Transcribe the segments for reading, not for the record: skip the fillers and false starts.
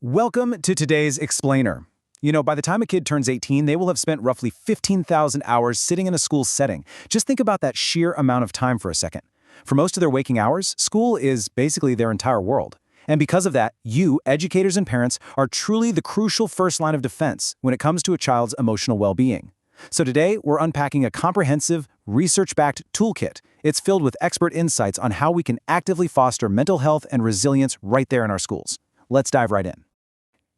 Welcome to today's Explainer. By the time a kid turns 18, they will have spent roughly 15,000 hours sitting in a school setting. Just think about that sheer amount of time for a second. For most of their waking hours, school is basically their entire world. And because of that, you, educators and parents, are truly the crucial first line of defense when it comes to a child's emotional well-being. So today, we're unpacking a comprehensive, research-backed toolkit. It's filled with expert insights on how we can actively foster mental health and resilience right there in our schools. Let's dive right in.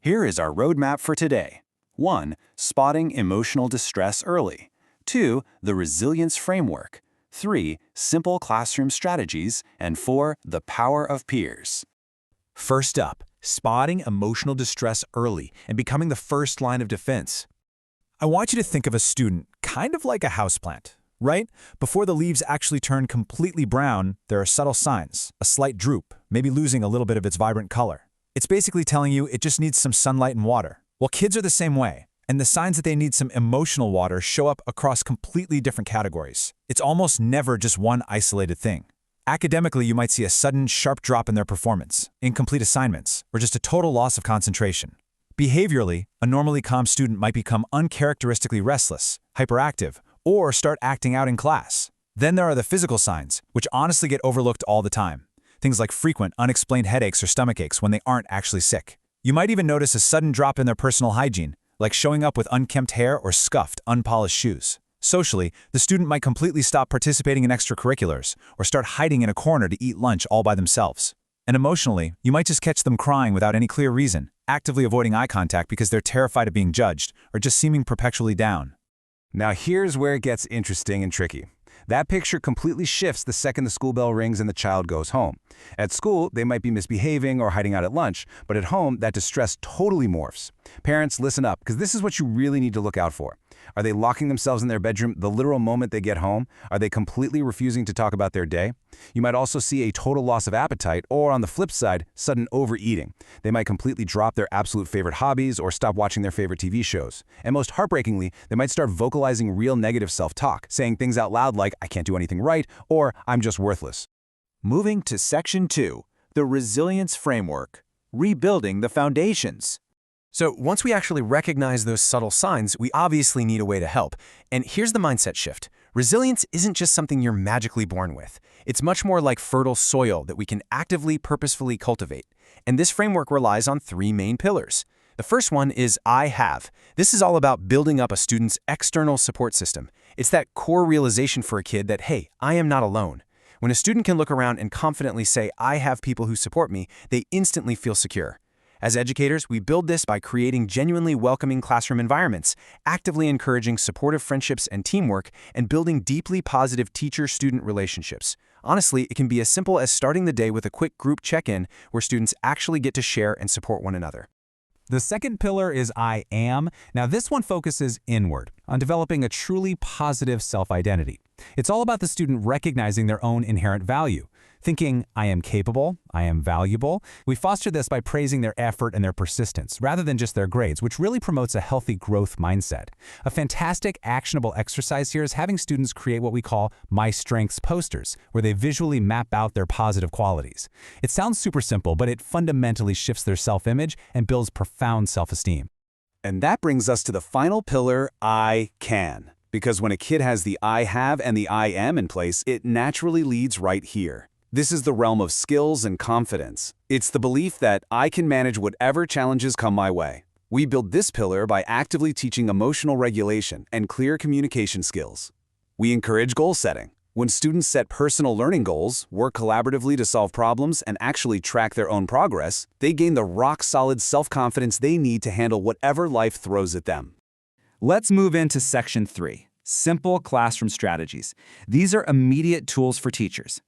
Here is our roadmap for today. 1. Spotting emotional distress early. 2. The resilience framework. 3. Simple classroom strategies. And 4. The power of peers. First up, spotting emotional distress early and becoming the first line of defense. I want you to think of a student kind of like a houseplant, right? Before the leaves actually turn completely brown, there are subtle signs, a slight droop, maybe losing a little bit of its vibrant color. It's basically telling you it just needs some sunlight and water. Well, kids are the same way, and the signs that they need some emotional water show up across completely different categories. It's almost never just one isolated thing. Academically, you might see a sudden, sharp drop in their performance, incomplete assignments, or just a total loss of concentration. Behaviorally, a normally calm student might become uncharacteristically restless, hyperactive, or start acting out in class. Then there are the physical signs, which honestly get overlooked all the time. Things like frequent, unexplained headaches or stomach aches when they aren't actually sick. You might even notice a sudden drop in their personal hygiene, like showing up with unkempt hair or scuffed, unpolished shoes. Socially, the student might completely stop participating in extracurriculars or start hiding in a corner to eat lunch all by themselves. And emotionally, you might just catch them crying without any clear reason, actively avoiding eye contact because they're terrified of being judged, or just seeming perpetually down. Now here's where it gets interesting and tricky. That picture completely shifts the second the school bell rings and the child goes home. At school, they might be misbehaving or hiding out at lunch, but at home, that distress totally morphs. Parents, listen up, because this is what you really need to look out for. Are they locking themselves in their bedroom the literal moment they get home? Are they completely refusing to talk about their day? You might also see a total loss of appetite, or on the flip side, sudden overeating. They might completely drop their absolute favorite hobbies or stop watching their favorite TV shows. And most heartbreakingly, they might start vocalizing real negative self-talk, saying things out loud like, "I can't do anything right," or "I'm just worthless." Moving to Section 2, the Resilience Framework, Rebuilding the Foundations. So once we actually recognize those subtle signs, we obviously need a way to help. And here's the mindset shift. Resilience isn't just something you're magically born with. It's much more like fertile soil that we can actively, purposefully cultivate. And this framework relies on 3 main pillars. The first one is I have. This is all about building up a student's external support system. It's that core realization for a kid that, hey, I am not alone. When a student can look around and confidently say, I have people who support me, they instantly feel secure. As educators, we build this by creating genuinely welcoming classroom environments, actively encouraging supportive friendships and teamwork, and building deeply positive teacher-student relationships. Honestly, it can be as simple as starting the day with a quick group check-in where students actually get to share and support one another. The second pillar is I am. Now this one focuses inward, on developing a truly positive self-identity. It's all about the student recognizing their own inherent value. Thinking, I am capable, I am valuable. We foster this by praising their effort and their persistence, rather than just their grades, which really promotes a healthy growth mindset. A fantastic, actionable exercise here is having students create what we call My Strengths posters, where they visually map out their positive qualities. It sounds super simple, but it fundamentally shifts their self-image and builds profound self-esteem. And that brings us to the final pillar, I can. Because when a kid has the I have and the I am in place, it naturally leads right here. This is the realm of skills and confidence. It's the belief that I can manage whatever challenges come my way. We build this pillar by actively teaching emotional regulation and clear communication skills. We encourage goal setting. When students set personal learning goals, work collaboratively to solve problems, and actually track their own progress, they gain the rock-solid self-confidence they need to handle whatever life throws at them. Let's move into Section 3, Simple Classroom Strategies. These are immediate tools for teachers.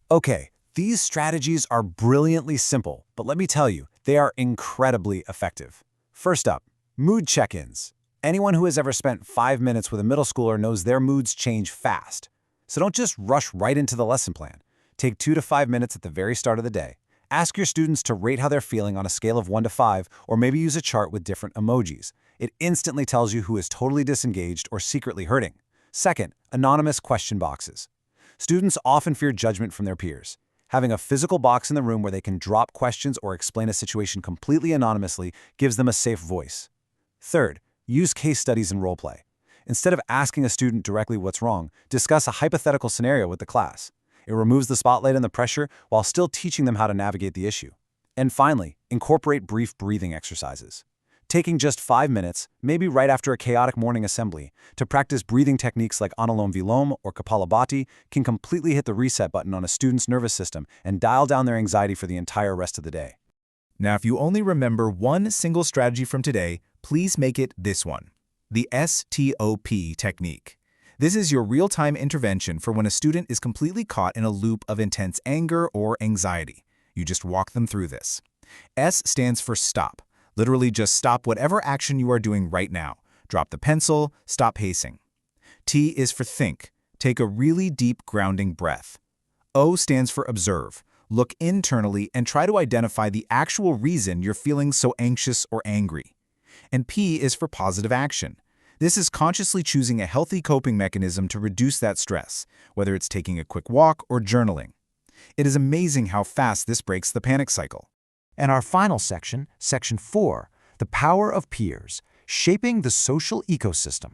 Okay, these strategies are brilliantly simple, but let me tell you, they are incredibly effective. First up, mood check-ins. Anyone who has ever spent 5 minutes with a middle schooler knows their moods change fast. So don't just rush right into the lesson plan. Take 2 to 5 minutes at the very start of the day. Ask your students to rate how they're feeling on a scale of 1 to 5, or maybe use a chart with different emojis. It instantly tells you who is totally disengaged or secretly hurting. Second, anonymous question boxes. Students often fear judgment from their peers. Having a physical box in the room where they can drop questions or explain a situation completely anonymously gives them a safe voice. Third, use case studies and role play. Instead of asking a student directly what's wrong, discuss a hypothetical scenario with the class. It removes the spotlight and the pressure while still teaching them how to navigate the issue. And finally, incorporate brief breathing exercises. Taking just 5 minutes, maybe right after a chaotic morning assembly, to practice breathing techniques like Anulom Vilom or Kapalabhati can completely hit the reset button on a student's nervous system and dial down their anxiety for the entire rest of the day. Now, if you only remember one single strategy from today, please make it this one: the STOP technique. This is your real-time intervention for when a student is completely caught in a loop of intense anger or anxiety. You just walk them through this. S stands for stop. Literally just stop whatever action you are doing right now. Drop the pencil, stop pacing. T is for think. Take a really deep grounding breath. O stands for observe. Look internally and try to identify the actual reason you're feeling so anxious or angry. And P is for positive action. This is consciously choosing a healthy coping mechanism to reduce that stress, whether it's taking a quick walk or journaling. It is amazing how fast this breaks the panic cycle. And our final section, Section 4, the power of peers, shaping the social ecosystem.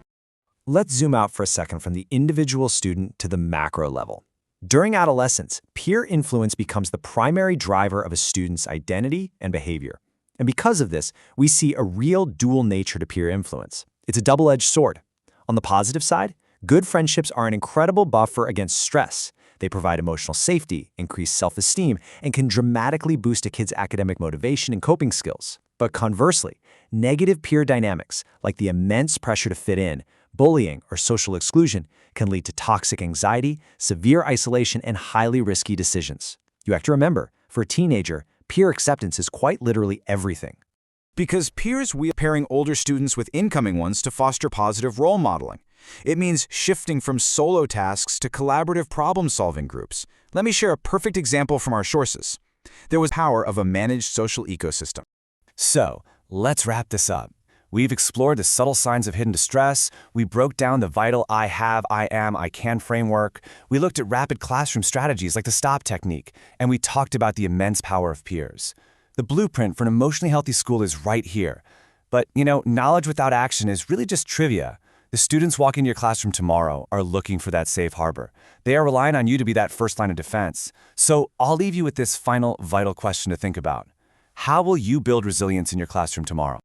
Let's zoom out for a second from the individual student to the macro level. During adolescence, peer influence becomes the primary driver of a student's identity and behavior. And because of this, we see a real dual nature to peer influence. It's a double-edged sword. On the positive side, good friendships are an incredible buffer against stress. They provide emotional safety, increase self-esteem, and can dramatically boost a kid's academic motivation and coping skills. But conversely, negative peer dynamics, like the immense pressure to fit in, bullying, or social exclusion, can lead to toxic anxiety, severe isolation, and highly risky decisions. You have to remember, for a teenager, peer acceptance is quite literally everything. Because peers are pairing older students with incoming ones to foster positive role modeling. It means shifting from solo tasks to collaborative problem-solving groups. Let me share a perfect example from our sources. There was the power of a managed social ecosystem. So, let's wrap this up. We've explored the subtle signs of hidden distress, we broke down the vital I have, I am, I can framework, we looked at rapid classroom strategies like the STOP technique, and we talked about the immense power of peers. The blueprint for an emotionally healthy school is right here. But, knowledge without action is really just trivia. The students walking into your classroom tomorrow are looking for that safe harbor. They are relying on you to be that first line of defense. So I'll leave you with this final vital question to think about. How will you build resilience in your classroom tomorrow?